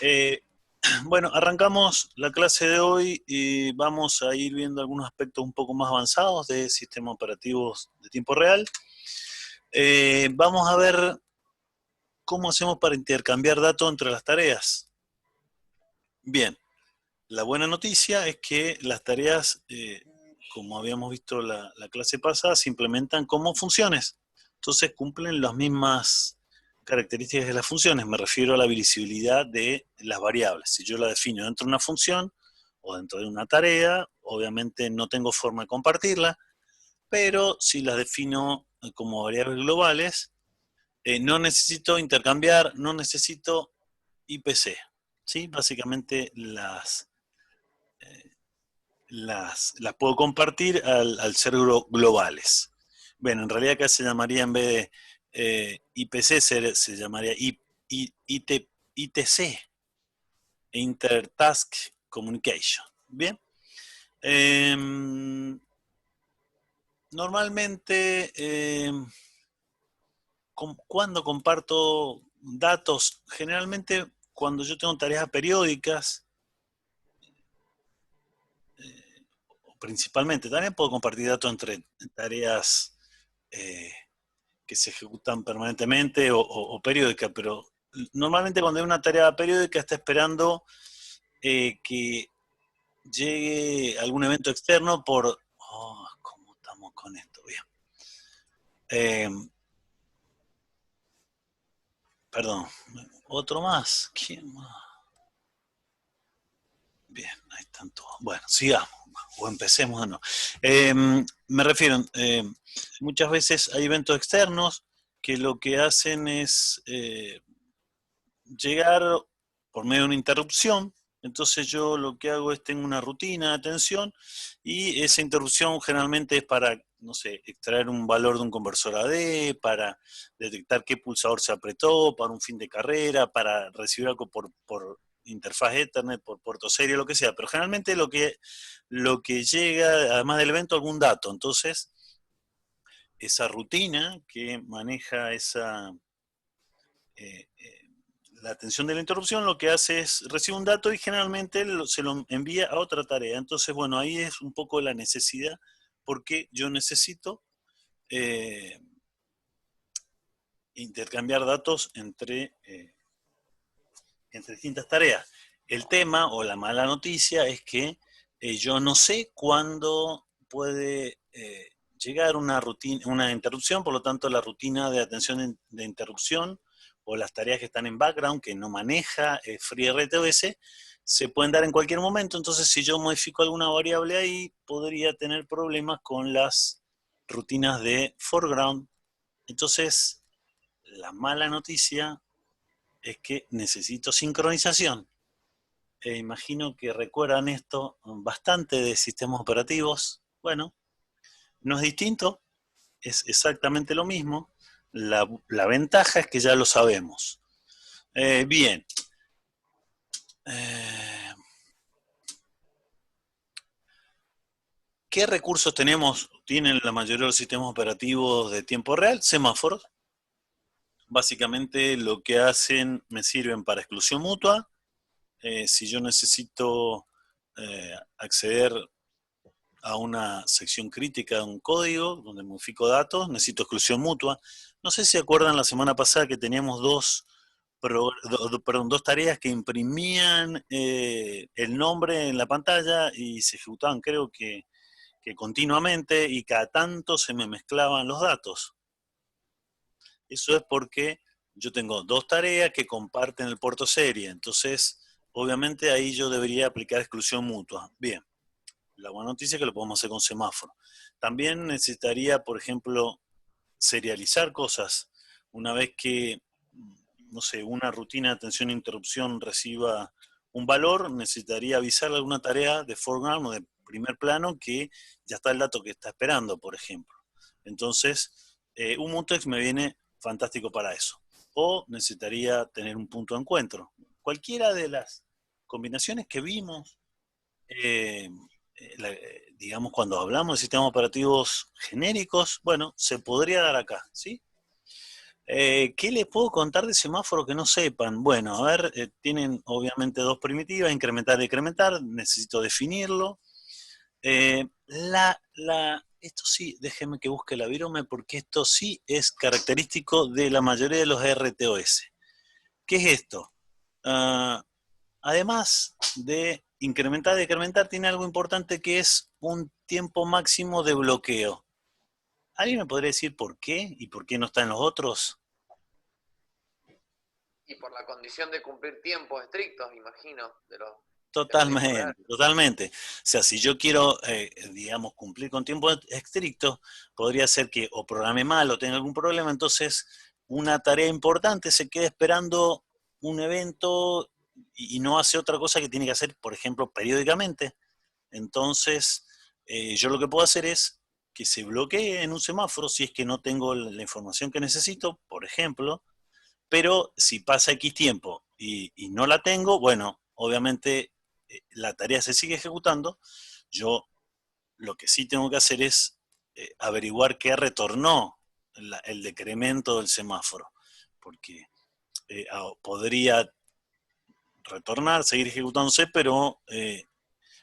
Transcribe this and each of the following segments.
Eh, bueno, arrancamos la clase de hoy y vamos a ir viendo algunos aspectos un poco más avanzados de sistemas operativos de tiempo real. Vamos a ver cómo hacemos para intercambiar datos entre las tareas. Bien, la buena noticia es que las tareas, como habíamos visto la clase pasada, se implementan como funciones. Entonces cumplen las mismas características de las funciones. Me refiero a la visibilidad de las variables. Si yo la defino dentro de una función o dentro de una tarea, obviamente no tengo forma de compartirla, pero si las defino como variables globales, no necesito intercambiar, no necesito IPC. ¿Sí? Básicamente las puedo compartir al ser globales. Bueno, en realidad acá se llamaría, en vez de IPC, se llamaría ITC, Intertask Communication. Bien. Eh, Normalmente, cuando comparto datos, generalmente cuando yo tengo tareas periódicas, principalmente, también puedo compartir datos entre tareas que se ejecutan permanentemente o periódicas, pero normalmente cuando hay una tarea periódica está esperando que llegue algún evento externo por... Oh, ¿cómo estamos con esto? Bien. Eh, Perdón, otro más. ¿Quién más? Bien, ahí están todos. Bueno, sigamos, o empecemos o no. Me refiero, muchas veces hay eventos externos que lo que hacen es llegar por medio de una interrupción. Entonces yo lo que hago es tengo una rutina de atención y esa interrupción generalmente es para, no sé, extraer un valor de un conversor AD, para detectar qué pulsador se apretó, para un fin de carrera, para recibir algo por interfaz Ethernet, por puerto serie, lo que sea. Pero generalmente lo que llega, además del evento, algún dato. Entonces, esa rutina que maneja eh, eh, la atención de la interrupción lo que hace es recibe un dato y generalmente se lo envía a otra tarea. Entonces, bueno, ahí es un poco la necesidad, porque yo necesito eh, intercambiar datos entre distintas tareas. El tema o la mala noticia es que yo no sé cuándo puede llegar una rutina, una interrupción, por lo tanto la rutina de atención de interrupción o las tareas que están en background que no maneja FreeRTOS se pueden dar en cualquier momento. Entonces, si yo modifico alguna variable ahí, podría tener problemas con las rutinas de foreground. Entonces, la mala noticia es que necesito sincronización. Imagino que recuerdan esto bastante de sistemas operativos. Bueno, no es distinto, es exactamente lo mismo. La ventaja es que ya lo sabemos. Bien. Eh, ¿Qué recursos tienen la mayoría de los sistemas operativos de tiempo real? Semáforos. Básicamente lo que hacen, me sirven para exclusión mutua. Si yo necesito acceder a una sección crítica de un código donde modifico datos, necesito exclusión mutua. No sé si acuerdan la semana pasada que teníamos dos tareas que imprimían el nombre en la pantalla y se ejecutaban, creo que continuamente, y cada tanto se me mezclaban los datos. Eso es porque yo tengo dos tareas que comparten el puerto serie, entonces obviamente ahí yo debería aplicar exclusión mutua. Bien, la buena noticia es que lo podemos hacer con semáforo. También necesitaría, por ejemplo, serializar cosas. Una vez que, no sé, una rutina de atención e interrupción reciba un valor, necesitaría avisarle a alguna tarea de foreground o de primer plano que ya está el dato que está esperando, por ejemplo. Entonces, un mutex me viene fantástico para eso. O necesitaría tener un punto de encuentro. Cualquiera de las combinaciones que vimos, eh, digamos, cuando hablamos de sistemas operativos genéricos, bueno, se podría dar acá, ¿sí? ¿Qué les puedo contar de semáforo que no sepan? Bueno, a ver, tienen obviamente dos primitivas, incrementar y decrementar, necesito definirlo. Esto sí, déjeme que busque la virome porque esto sí es característico de la mayoría de los RTOS. ¿Qué es esto? Además de incrementar y decrementar, tiene algo importante que es un tiempo máximo de bloqueo. ¿Alguien me podría decir por qué y por qué no está en los otros? Y por la condición de cumplir tiempos estrictos, imagino, del tiempo real. Totalmente, totalmente. O sea, si yo quiero, digamos, cumplir con tiempo estricto, podría ser que o programe mal o tenga algún problema, entonces una tarea importante se queda esperando un evento y no hace otra cosa que tiene que hacer, por ejemplo, periódicamente. Entonces, yo lo que puedo hacer es que se bloquee en un semáforo si es que no tengo la información que necesito, por ejemplo, pero si pasa X tiempo y no la tengo, bueno, obviamente la tarea se sigue ejecutando. Yo lo que sí tengo que hacer es averiguar qué retornó el decremento del semáforo, porque podría retornar, seguir ejecutándose, pero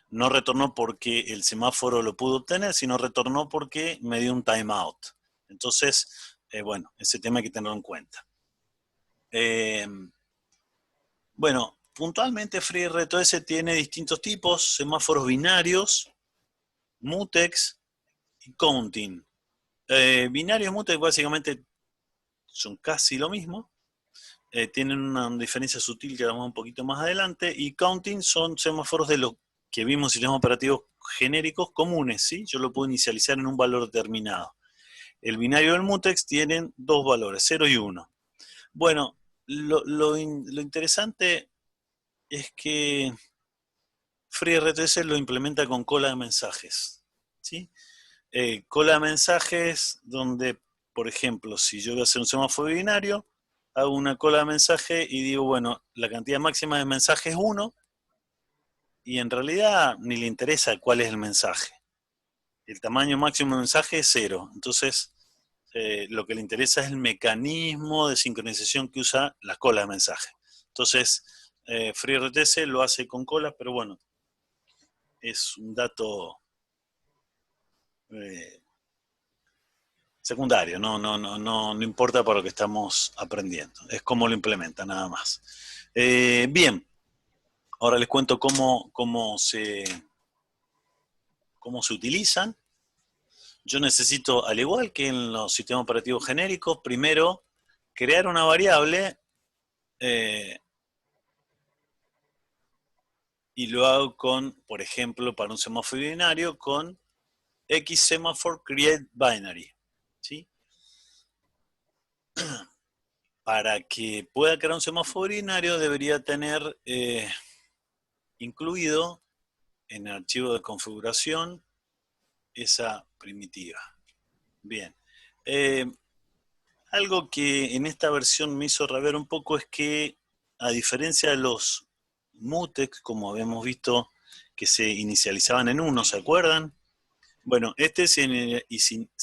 no retornó porque el semáforo lo pudo obtener, sino retornó porque me dio un timeout. Entonces, bueno, ese tema hay que tenerlo en cuenta. Bueno, puntualmente FreeRTOS tiene distintos tipos, semáforos binarios, mutex y counting. Binarios y mutex básicamente son casi lo mismo, tienen una diferencia sutil que vamos un poquito más adelante, y counting son semáforos de lo que vimos en sistemas operativos genéricos comunes, ¿sí? Yo lo puedo inicializar en un valor determinado. El binario y el mutex tienen dos valores, 0 y 1. Bueno, lo interesante es que FreeRTS lo implementa con cola de mensajes, ¿sí? Cola de mensajes donde, por ejemplo, si yo voy a hacer un semáforo binario, hago una cola de mensaje y digo, bueno, la cantidad máxima de mensajes es 1, y en realidad ni le interesa cuál es el mensaje. El tamaño máximo de mensaje es 0. Entonces, lo que le interesa es el mecanismo de sincronización que usa la cola de mensaje. Entonces, FreeRTS lo hace con colas, pero bueno, es un dato eh, secundario, no importa para lo que estamos aprendiendo, es cómo lo implementa nada más. Bien, ahora les cuento cómo se utilizan. Yo necesito, al igual que en los sistemas operativos genéricos, primero crear una variable eh, y lo hago con, por ejemplo, para un semáforo binario, con xSemaphore create binary, ¿sí? Para que pueda crear un semáforo binario debería tener incluido en el archivo de configuración esa primitiva. Bien. Algo que en esta versión me hizo rabiar un poco es que, a diferencia de los mutex, como habíamos visto, que se inicializaban en 1, ¿se acuerdan? Bueno, este se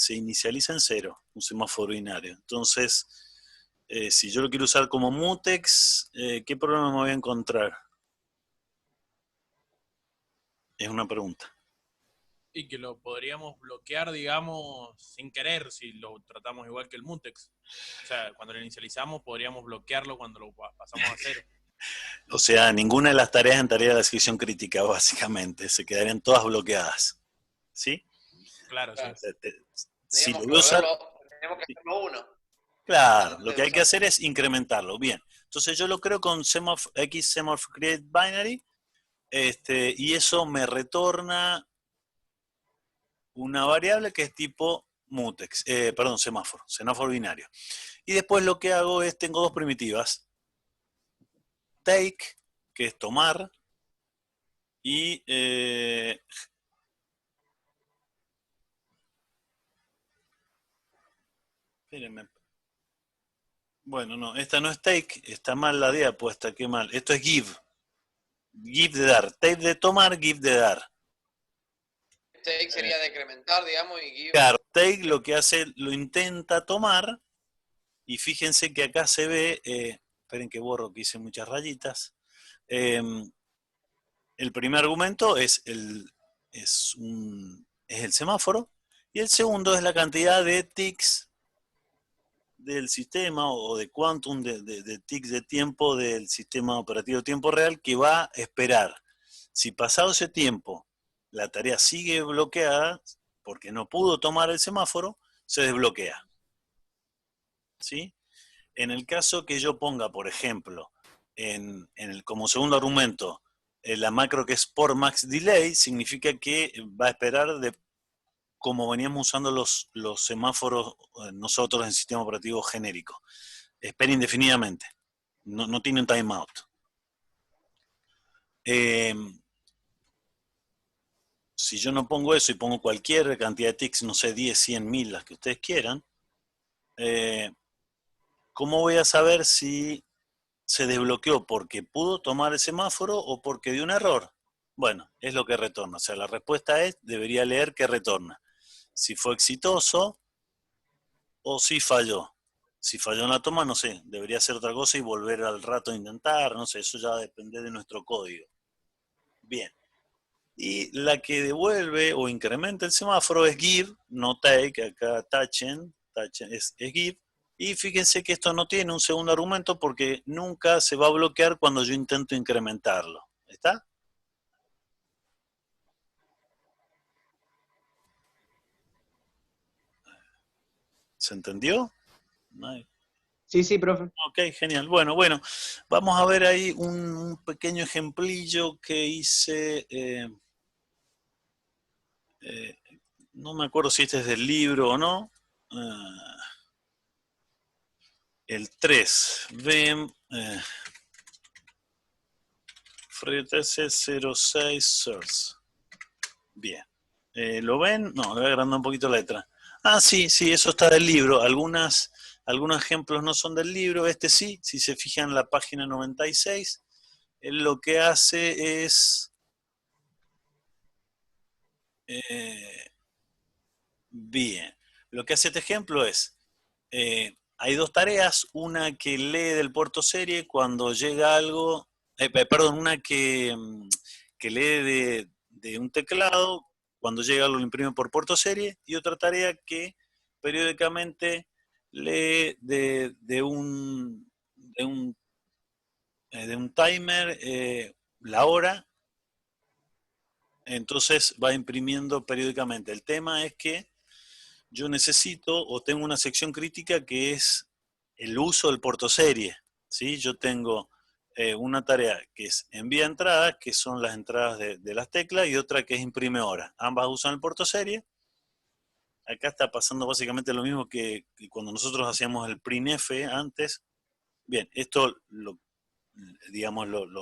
inicializa en 0, un semáforo binario. Entonces, si yo lo quiero usar como mutex, ¿qué problema me voy a encontrar? Es una pregunta. Y que lo podríamos bloquear, digamos, sin querer, si lo tratamos igual que el mutex. O sea, cuando lo inicializamos podríamos bloquearlo cuando lo pasamos a 0. O sea, ninguna de las tareas entraría a la sección crítica, básicamente. Se quedarían todas bloqueadas. ¿Sí? Claro, sí. O sea, si lo Tenemos que voy a usar, tenemos que hacerlo uno. claro, lo Antes que de hay que usarlo. hacer es incrementarlo. Bien. Entonces yo lo creo con xSemaphore create binary, y eso me retorna una variable que es tipo mutex, perdón, semáforo binario. Y después lo que hago es, tengo dos primitivas, take, que es tomar, y espérenme. Bueno, no, esta no es take, está mal la D puesta, qué mal. Esto es give. Give de dar. Take de tomar, give de dar. Take sería decrementar, digamos, y give. Claro, take lo que hace, lo intenta tomar, Y fíjense que acá se ve, esperen que borro que hice muchas rayitas. El primer argumento es el semáforo, y el segundo es la cantidad de tics del sistema o de quantum de tics de tiempo del sistema operativo de tiempo real que va a esperar. Si pasado ese tiempo la tarea sigue bloqueada porque no pudo tomar el semáforo, se desbloquea. ¿Sí? En el caso que yo ponga, por ejemplo, como segundo argumento, la macro que es por max delay, significa que va a esperar como veníamos usando los semáforos nosotros en el sistema operativo genérico. Espera indefinidamente. No tiene un timeout. Si yo no pongo eso y pongo cualquier cantidad de tics, no sé, 10, 100, 1000, las que ustedes quieran, ¿cómo voy a saber si se desbloqueó porque pudo tomar el semáforo o porque dio un error? Bueno, es lo que retorna. O sea, la respuesta es, debería leer que retorna. Si fue exitoso o si falló. Si falló en la toma, no sé, debería hacer otra cosa y volver al rato a intentar, no sé, eso ya depende de nuestro código. Bien. Y la que devuelve o incrementa el semáforo es give, no take, acá tachen es give. Y fíjense que esto no tiene un segundo argumento porque nunca se va a bloquear cuando yo intento incrementarlo. ¿Está? ¿Se entendió? Sí, profe. Ok, genial. Bueno, vamos a ver ahí un pequeño ejemplillo que hice. No me acuerdo si este es del libro o no. El 3. Ven. FreeTC 06 Source. Bien. ¿Lo ven? No, le voy agrandar un poquito la letra. Ah, sí, eso está del libro. Algunos ejemplos no son del libro. Este sí, si se fijan en la página 96, él lo que hace es... bien. Lo que hace este ejemplo es... hay dos tareas. Una que lee del puerto serie cuando llega algo... perdón, una que lee de un teclado, cuando llega lo imprime por puerto serie, y otra tarea que periódicamente lee de un timer la hora, entonces va imprimiendo periódicamente. El tema es que yo necesito o tengo una sección crítica que es el uso del puerto serie, ¿sí? Yo tengo una tarea que es envía entradas, que son las entradas de las teclas, y otra que es imprime hora. Ambas usan el puerto serie. Acá está pasando básicamente lo mismo que cuando nosotros hacíamos el printf antes. Bien, esto lo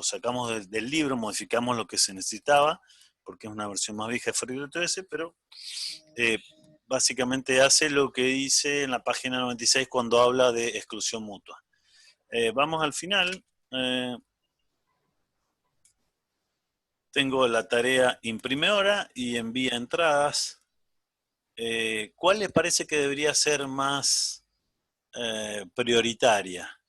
sacamos del libro, modificamos lo que se necesitaba, porque es una versión más vieja de FreeRTOS, pero básicamente hace lo que dice en la página 96 cuando habla de exclusión mutua. Vamos al final. Tengo la tarea imprime hora y envía entradas. ¿Cuál les parece que debería ser más prioritaria?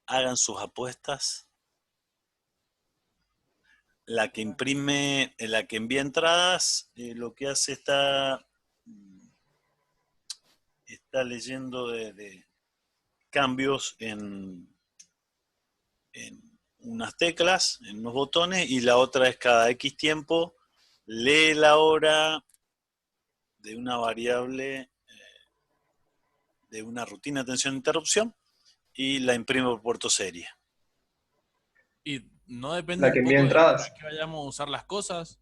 Hagan sus apuestas. La que imprime, la que envía entradas, lo que hace está leyendo de cambios en unas teclas, en unos botones, y la otra es cada X tiempo lee la hora de una variable, de una rutina de atención e interrupción, y la imprime por puerto serie. Y no depende La que un envía poco de entradas. para qué vayamos a usar las cosas.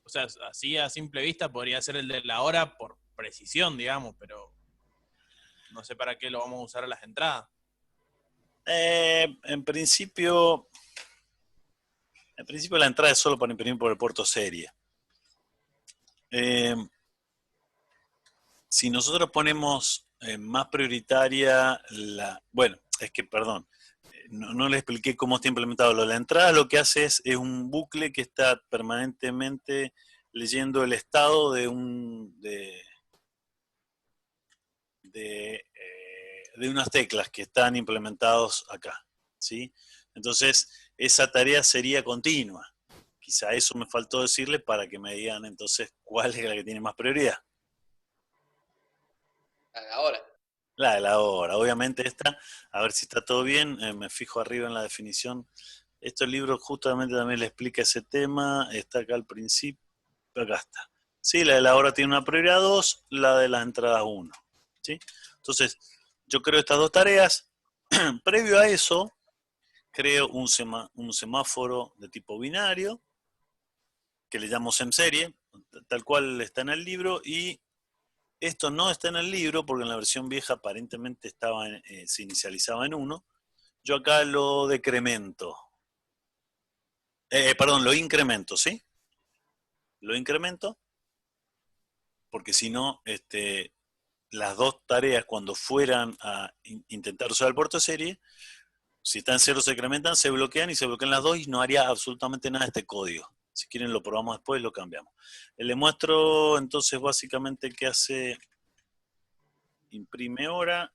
O sea, así a simple vista podría ser el de la hora por precisión, digamos, pero no sé para qué lo vamos a usar a las entradas. En principio la entrada es solo para imprimir por el puerto serie. Si nosotros ponemos más prioritaria bueno, es que, perdón, no le expliqué cómo está implementado. La entrada lo que hace es un bucle que está permanentemente leyendo el estado de unas teclas que están implementados acá, ¿sí? Entonces, esa tarea sería continua. Quizá eso me faltó decirle para que me digan entonces cuál es la que tiene más prioridad. Ahora. La de la hora. Obviamente esta, a ver si está todo bien, me fijo arriba en la definición. Este libro justamente también le explica ese tema, está acá al principio, acá está. Sí, la de la hora tiene una prioridad 2, la de las entradas 1. ¿Sí? Entonces, yo creo estas dos tareas. Previo a eso, creo un semáforo de tipo binario, que le llamo SEMSerie, tal cual está en el libro, y esto no está en el libro porque en la versión vieja aparentemente se inicializaba en 1. Yo acá lo decremento. Perdón, lo incremento, ¿sí? Lo incremento porque si no, las dos tareas cuando fueran a intentar usar el puerto de serie, si están en 0 se incrementan, se bloquean y se bloquean las dos y no haría absolutamente nada este código. Si quieren lo probamos después y lo cambiamos. Le muestro entonces básicamente qué hace imprime hora.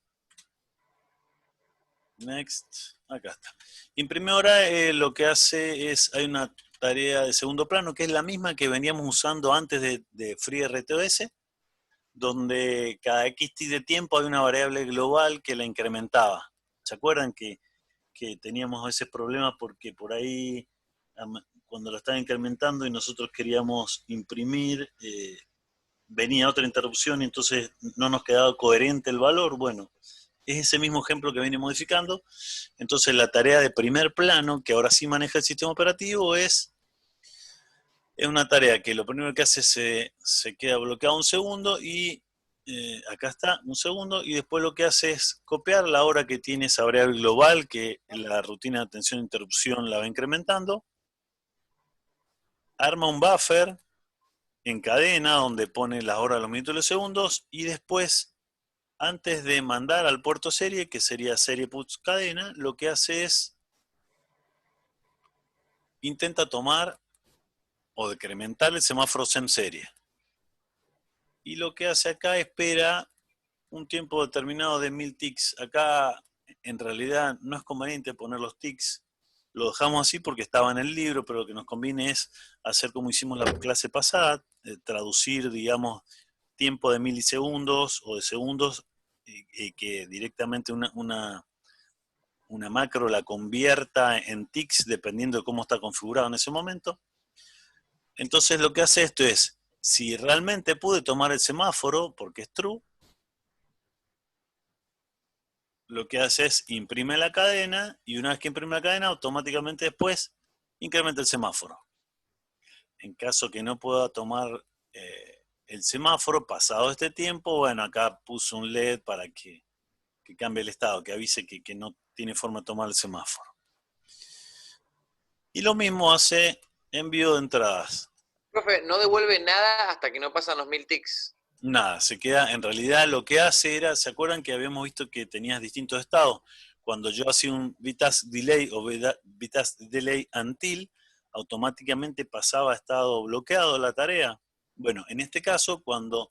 Next, acá está. Imprime hora lo que hace es, hay una tarea de segundo plano que es la misma que veníamos usando antes de FreeRTOS, donde cada X de tiempo hay una variable global que la incrementaba. ¿Se acuerdan que teníamos ese problema porque por ahí cuando lo estaban incrementando y nosotros queríamos imprimir, venía otra interrupción y entonces no nos quedaba coherente el valor? Bueno, es ese mismo ejemplo que viene modificando. Entonces la tarea de primer plano, que ahora sí maneja el sistema operativo, es una tarea que lo primero que hace es se queda bloqueado un segundo y acá está, un segundo, y después lo que hace es copiar la hora que tiene esa variable global, que la rutina de atención e interrupción la va incrementando, arma un buffer en cadena donde pone las horas, los minutos y los segundos, y después, antes de mandar al puerto serie, que sería serie puts cadena, lo que hace es intenta tomar o decrementar el semáforo SEMSerie. Y lo que hace acá, espera un tiempo determinado de 1000 ticks. Acá en realidad no es conveniente poner los ticks, lo dejamos así porque estaba en el libro, pero lo que nos conviene es hacer como hicimos la clase pasada, traducir, digamos, tiempo de milisegundos o de segundos, que directamente una macro la convierta en ticks dependiendo de cómo está configurado en ese momento. Entonces lo que hace esto es, si realmente pude tomar el semáforo, porque es true, lo que hace es imprime la cadena, y una vez que imprime la cadena, automáticamente después incrementa el semáforo. En caso que no pueda tomar el semáforo, pasado este tiempo, bueno, acá puso un LED para que cambie el estado, que avise que no tiene forma de tomar el semáforo. Y lo mismo hace envío de entradas. Profe, no devuelve nada hasta que no pasan los 1000 ticks. Nada, se queda, en realidad lo que hace era, ¿se acuerdan que habíamos visto que tenías distintos estados? Cuando yo hacía un VTask delay o VTask delay until, automáticamente pasaba a estado bloqueado la tarea. Bueno, en este caso, cuando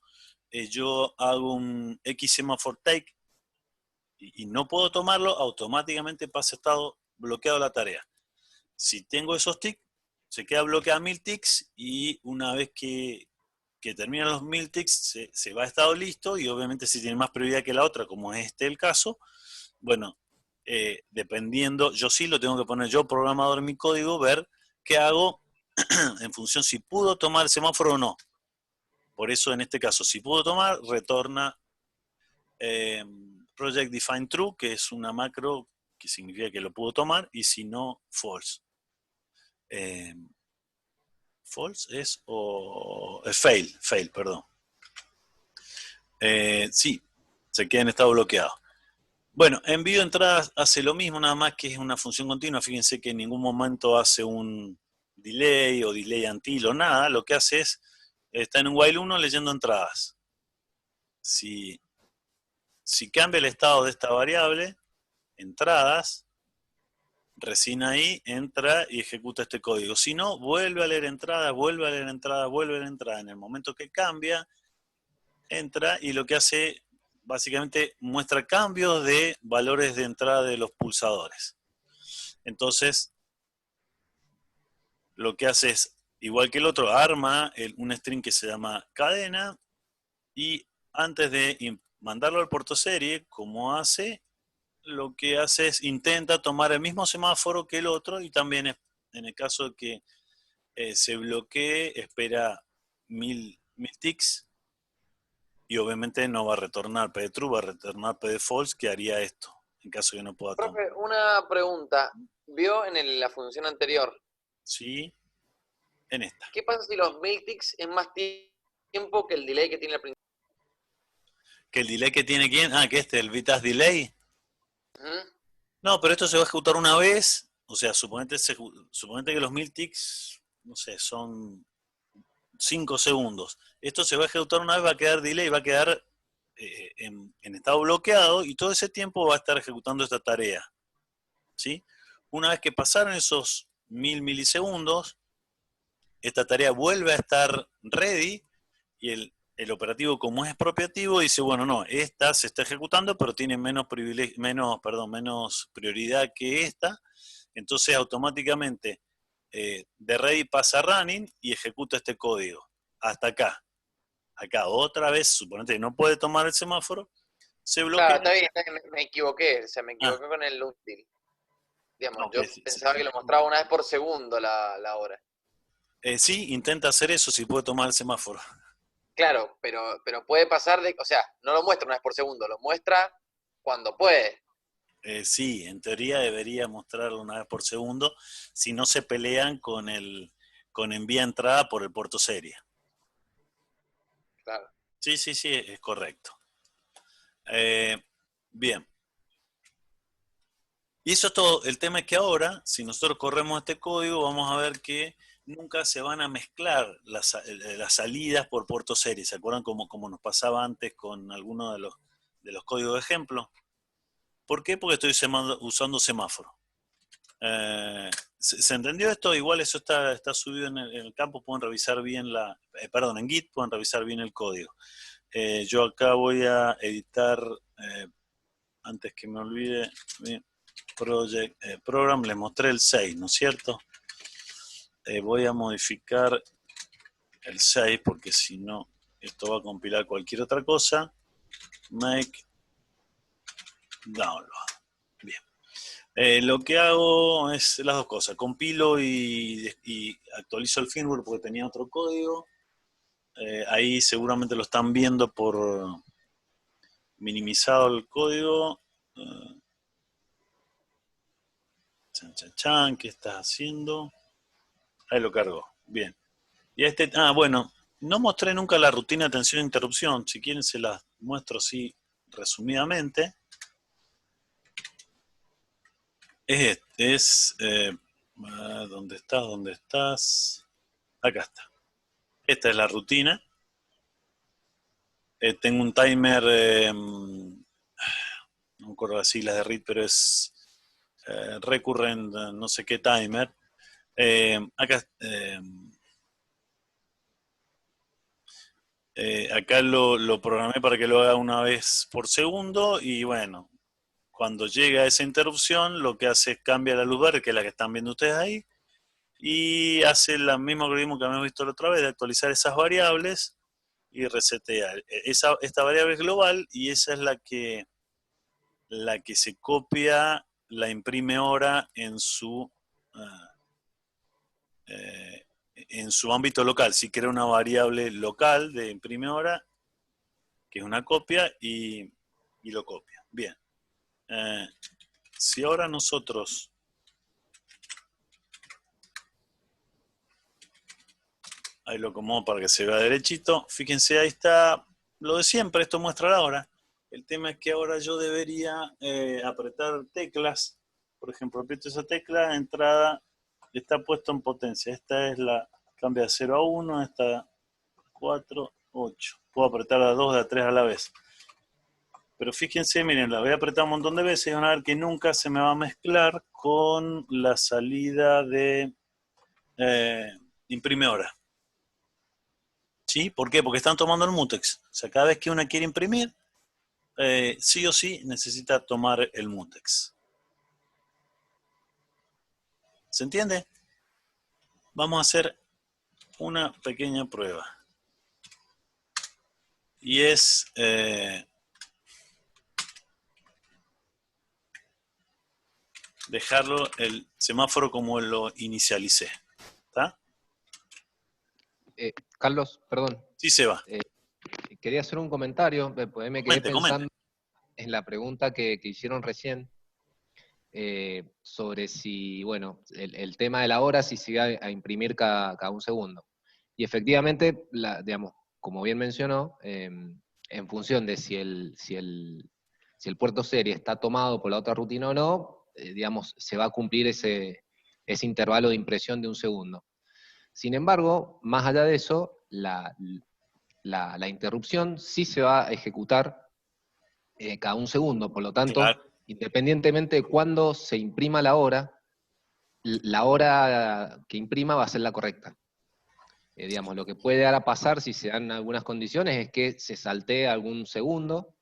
yo hago un X semaphore take y no puedo tomarlo, automáticamente pasa a estado bloqueado la tarea. Si tengo esos ticks, se queda bloqueada 1000 ticks y una vez que terminan los 1000 ticks se va a estado listo, y obviamente si tiene más prioridad que la otra, como es el caso, bueno, dependiendo, yo sí lo tengo que poner yo programador en mi código, ver qué hago en función si pudo tomar el semáforo o no. Por eso en este caso, si pudo tomar, retorna project define true, que es una macro que significa que lo pudo tomar, y si no, false. False es fail, perdón. Sí, se queda en estado bloqueado. Bueno, envío entradas hace lo mismo, nada más que es una función continua. Fíjense que en ningún momento hace un delay o delay until o nada. Lo que hace es, está en un while 1 leyendo entradas. Si cambia el estado de esta variable, entradas, recién ahí entra y ejecuta este código. Si no, vuelve a leer entradas, vuelve a leer entradas, vuelve a leer entradas. En el momento que cambia, entra y lo que hace, básicamente, muestra cambios de valores de entrada de los pulsadores. Entonces, lo que hace es, igual que el otro, arma un string que se llama cadena y antes de mandarlo al puerto serie, como hace, lo que hace es intenta tomar el mismo semáforo que el otro y también en el caso de que se bloquee, espera 1000 ticks y obviamente no va a retornar ptrue, va a retornar pfalse, que haría esto, en caso que no pueda tomar. Profe, una pregunta. ¿Vio en la función anterior? Sí, en esta. ¿Qué pasa si los 1000 ticks es más tiempo que el delay que tiene el principio? ¿Que el delay que tiene quién? Ah, que el VITAS delay. ¿Mm? No, pero esto se va a ejecutar una vez, o sea, suponete que los 1000 ticks, no sé, son 5 segundos. Esto se va a ejecutar una vez, va a quedar delay, va a quedar en estado bloqueado y todo ese tiempo va a estar ejecutando esta tarea. ¿Sí? Una vez que pasaron esos 1000 milisegundos, esta tarea vuelve a estar ready y el operativo, como es expropiativo, dice, bueno, no, esta se está ejecutando, pero tiene menos prioridad que esta, entonces automáticamente de ready pasa a running y ejecuta este código. Hasta acá. Acá otra vez, suponete que no puede tomar el semáforo, se bloquea. Claro, está bien, me equivoqué, o sea, me equivoqué con el útil. Digamos, Okay, yo pensaba que lo mostraba una vez por segundo la hora. Sí, intenta hacer eso si puede tomar el semáforo. Claro, pero puede pasar o sea, no lo muestra una vez por segundo, lo muestra cuando puede. Sí, en teoría debería mostrarlo una vez por segundo si no se pelean con envía entrada por el puerto serie. Claro. Sí, es correcto. Bien. Y eso es todo. El tema es que ahora, si nosotros corremos este código, vamos a ver que nunca se van a mezclar las salidas por puerto serie. ¿Se acuerdan como nos pasaba antes con algunos de los códigos de ejemplo? ¿Por qué? Porque estoy usando semáforo. ¿Se entendió esto? Igual eso está subido en el campo, pueden revisar bien en Git pueden revisar bien el código. Yo acá voy a editar, antes que me olvide, program, les mostré el 6, ¿no es cierto? Voy a modificar el 6 porque si no, esto va a compilar cualquier otra cosa. Make download. Bien. Lo que hago es las dos cosas. Compilo y actualizo el firmware porque tenía otro código. Ahí seguramente lo están viendo por minimizado el código. ¿Qué estás haciendo? Ahí lo cargo. Bien. Y bueno, no mostré nunca la rutina de atención e interrupción. Si quieren se las muestro así resumidamente. ¿Dónde estás? ¿Dónde estás? Acá está. Esta es la rutina. Tengo un timer, no me acuerdo las siglas de READ, pero es recurrent, no sé qué timer. Acá lo programé para que lo haga una vez por segundo y bueno, cuando llega esa interrupción, lo que hace es cambia la luz verde, que es la que están viendo ustedes ahí, y hace el mismo algoritmo que habíamos visto la otra vez, de actualizar esas variables y resetear. Esta variable es global y esa es la que se copia, la imprime ahora en su ámbito local. Si crea una variable local de imprime ahora, que es una copia, y lo copia. Bien. Si ahora nosotros ahí lo acomodo para que se vea derechito, fíjense, ahí está lo de siempre, esto muestra la hora. El tema es que ahora yo debería apretar teclas, por ejemplo, aprieto esa tecla, entrada, está puesto en potencia, esta es cambia de 0 a 1, esta 4, 8, puedo apretar a 2, a 3 a la vez. Pero fíjense, miren, la voy a apretar un montón de veces y van a ver que nunca se me va a mezclar con la salida de imprime ahora. ¿Sí? ¿Por qué? Porque están tomando el mutex. O sea, cada vez que una quiere imprimir, sí o sí necesita tomar el mutex. ¿Se entiende? Vamos a hacer una pequeña prueba. Y es... dejarlo el semáforo como lo inicialicé. ¿Está? Carlos, perdón. Sí, Seba. Quería hacer un comentario, pues me quedé pensando Comente. en la pregunta que hicieron recién, sobre si, bueno, el tema de la hora, si se iba a imprimir cada un segundo. Y efectivamente, digamos, como bien mencionó, en función de si el puerto serie está tomado por la otra rutina o no, digamos, se va a cumplir ese intervalo de impresión de un segundo. Sin embargo, más allá de eso, la interrupción sí se va a ejecutar cada un segundo, por lo tanto, Claro. independientemente de cuándo se imprima la hora que imprima va a ser la correcta. Digamos, lo que puede dar a pasar si se dan algunas condiciones es que se saltee algún segundo,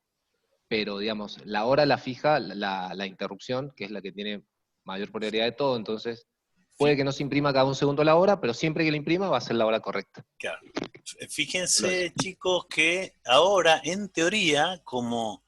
pero digamos, la hora la fija la interrupción, que es la que tiene mayor prioridad de todo, entonces puede que no se imprima cada un segundo la hora, pero siempre que la imprima va a ser la hora correcta. Claro. Fíjense, chicos, que ahora, en teoría, como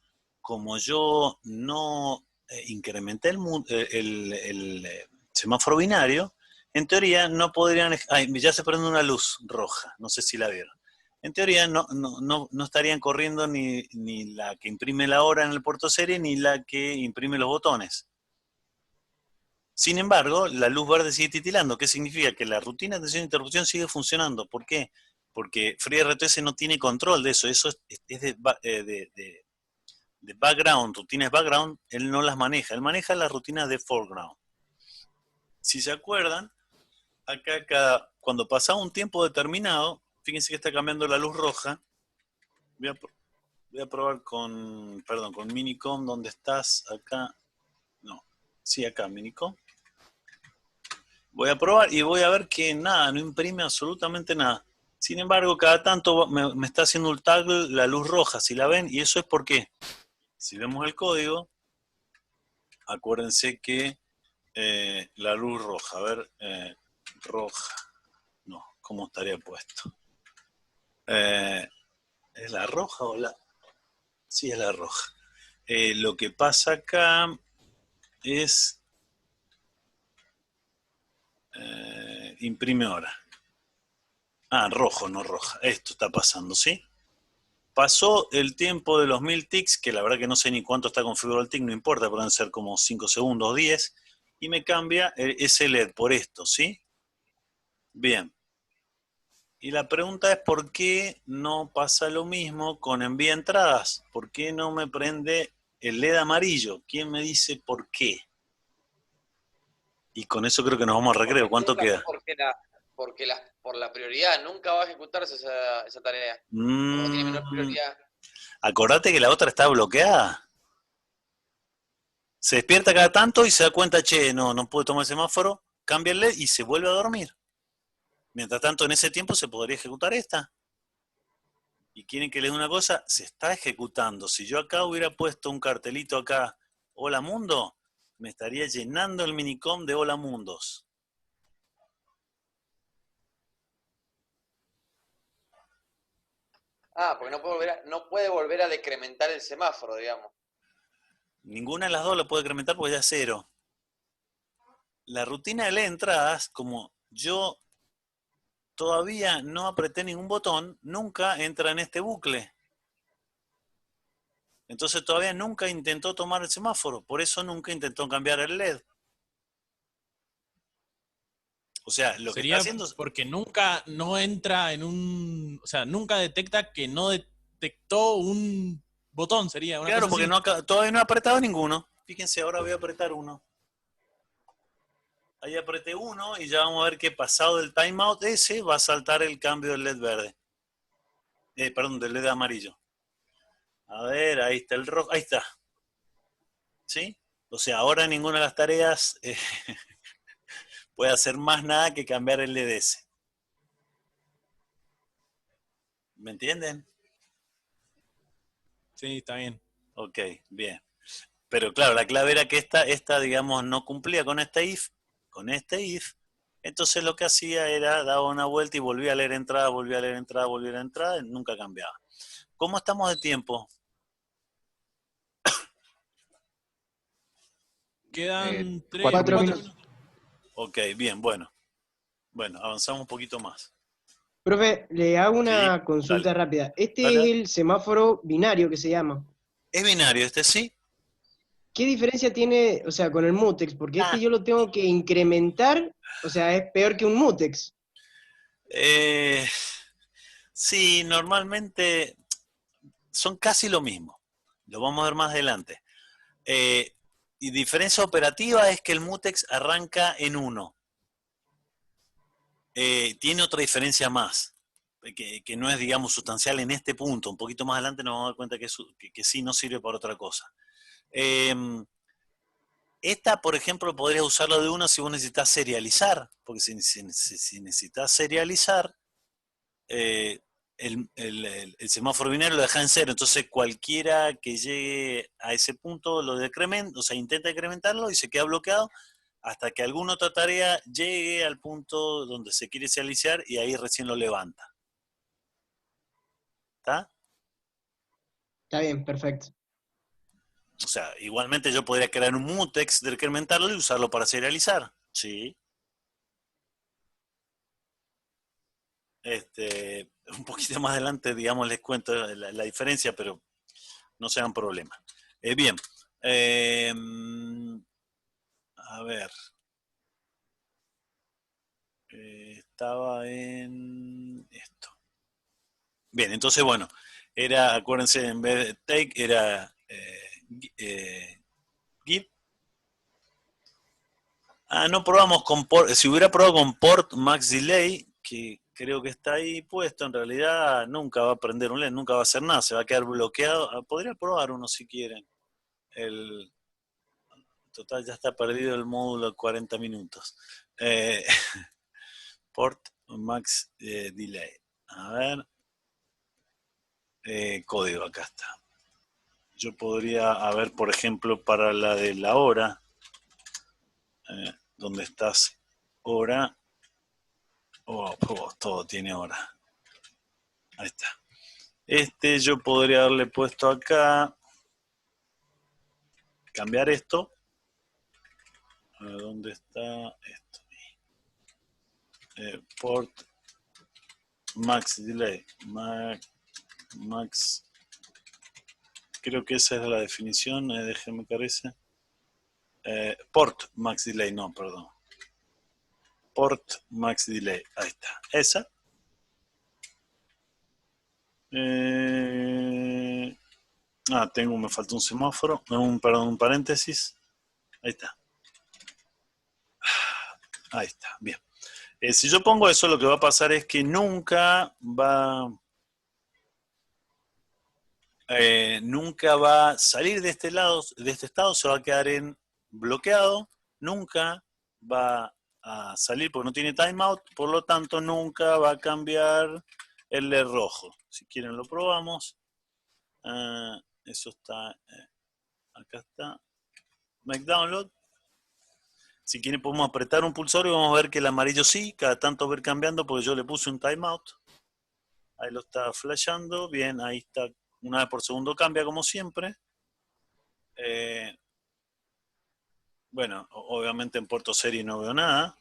yo no incrementé el semáforo binario, en teoría no podrían... Ay, ya se prende una luz roja, no sé si la vieron. En teoría no estarían corriendo ni la que imprime la hora en el puerto serie, ni la que imprime los botones. Sin embargo, la luz verde sigue titilando. ¿Qué significa? Que la rutina de atención e interrupción sigue funcionando. ¿Por qué? Porque FreeRTOS no tiene control de eso. Eso es de background, rutinas background, él no las maneja. Él maneja las rutinas de foreground. Si se acuerdan, acá cuando pasa un tiempo determinado, fíjense que está cambiando la luz roja. Voy a probar con Minicom. ¿Dónde estás? Acá. No. Sí, acá, Minicom. Voy a probar y voy a ver que nada, no imprime absolutamente nada. Sin embargo, cada tanto me está haciendo un toggle la luz roja, si la ven, y eso es porque, si vemos el código, acuérdense que la luz roja, a ver, roja, no, ¿cómo estaría puesto? ¿Es la roja o la...? Sí, es la roja. Lo que pasa acá es... imprime ahora. Ah, rojo, no roja. Esto está pasando, ¿sí? Pasó el tiempo de los 1000 ticks, que la verdad que no sé ni cuánto está configurado el tick, no importa, pueden ser como 5 segundos o 10, y me cambia ese LED por esto, ¿sí? Bien. Y la pregunta es ¿por qué no pasa lo mismo con envía entradas? ¿Por qué no me prende el LED amarillo? ¿Quién me dice por qué? Y con eso creo que nos vamos al recreo. ¿Cuánto queda? Porque por la prioridad nunca va a ejecutarse esa tarea. Como tiene menor prioridad. Acordate que la otra está bloqueada. Se despierta cada tanto y se da cuenta, che, no puede tomar el semáforo, cambia el LED y se vuelve a dormir. Mientras tanto, en ese tiempo se podría ejecutar esta. Y quieren que les dé una cosa, se está ejecutando. Si yo acá hubiera puesto un cartelito acá, Hola Mundo, me estaría llenando el Minicom de Hola Mundos. Ah, porque no puede volver a decrementar el semáforo, digamos. Ninguna de las dos lo puede incrementar porque ya es 0. La rutina de entradas, como yo todavía no apreté ningún botón, nunca entra en este bucle. Entonces todavía nunca intentó tomar el semáforo, por eso nunca intentó cambiar el LED. O sea, lo sería que está haciendo... porque nunca no entra en un... O sea, nunca detecta que no detectó un botón, sería una Claro, cosa porque así. todavía no ha apretado ninguno. Fíjense, ahora voy a apretar uno. Ahí apreté uno y ya vamos a ver que pasado el timeout ese va a saltar el cambio del LED verde. Perdón, del LED amarillo. A ver, ahí está el rojo, ahí está. ¿Sí? O sea, ahora ninguna de las tareas puede hacer más nada que cambiar el LDS. ¿Me entienden? Sí, está bien. Ok, bien. Pero claro, la clave era que esta, digamos, no cumplía con este if, entonces lo que hacía era, daba una vuelta y volvía a leer entrada, volvía a leer entrada, volvía a leer entrada, y nunca cambiaba. ¿Cómo estamos de tiempo? Quedan 3, 4 4 minutos. minutos. Ok, bien, bueno. Bueno, avanzamos un poquito más. Profe, le hago Sí, una consulta dale. rápida. Este Dale. es el semáforo binario que se llama. ¿Es binario este, sí? ¿Qué diferencia tiene, o sea, con el mutex? Porque este Ah, yo lo tengo que incrementar, o sea, es peor que un mutex. eh, sí, normalmente son casi lo mismo. Lo vamos a ver más adelante. Y diferencia operativa es que el mutex arranca en 1. Tiene otra diferencia más, que no es, digamos, sustancial en este punto. Un poquito más adelante nos vamos a dar cuenta que sí no sirve para otra cosa. Esta, por ejemplo, podrías usarla de 1 si vos necesitas serializar, porque si necesitas serializar, eh, el semáforo binario lo deja en 0, entonces cualquiera que llegue a ese punto lo decrementa, o sea, intenta decrementarlo y se queda bloqueado hasta que alguna otra tarea llegue al punto donde se quiere serializar y ahí recién lo levanta. ¿Está? Está bien, perfecto. O sea, igualmente yo podría crear un mutex, decrementarlo y usarlo para serializar. Sí. Un poquito más adelante, digamos, les cuento la diferencia, pero no sean problemas. Bien. A ver. Estaba en esto. Bien, entonces, bueno, era, acuérdense, en vez de take, era give. No probamos con port. Si hubiera probado con port max delay, que creo que está ahí puesto, en realidad nunca va a prender un LED, nunca va a hacer nada, se va a quedar bloqueado. Podría probar uno si quieren. Total, ya está perdido el módulo de 40 minutos. Port max delay. A ver. Código, acá está. Yo podría, haber, por ejemplo, para la de la hora, donde estás hora, todo tiene hora. Ahí está. Yo podría haberle puesto acá, cambiar esto. A ver, ¿dónde está esto? Port max delay. Max. Creo que esa es la definición. Déjenme carece. Port max delay, no, perdón. Port max delay. Ahí está. Esa. Me falta un semáforo, perdón, un paréntesis. Ahí está. Ahí está, bien. Si yo pongo eso, lo que va a pasar es que nunca va a salir de este lado, de este estado, se va a quedar en bloqueado, nunca va a salir porque no tiene timeout, por lo tanto nunca va a cambiar el LED rojo. Si quieren lo probamos. Eso está, acá está. Make download. Si quieren podemos apretar un pulsor y vamos a ver que el amarillo sí, cada tanto va a ir cambiando porque yo le puse un timeout. Ahí lo está flashando, bien, ahí está, una vez por segundo cambia como siempre. Bueno, obviamente en puerto serie no veo nada,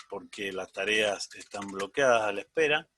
porque las tareas están bloqueadas a la espera.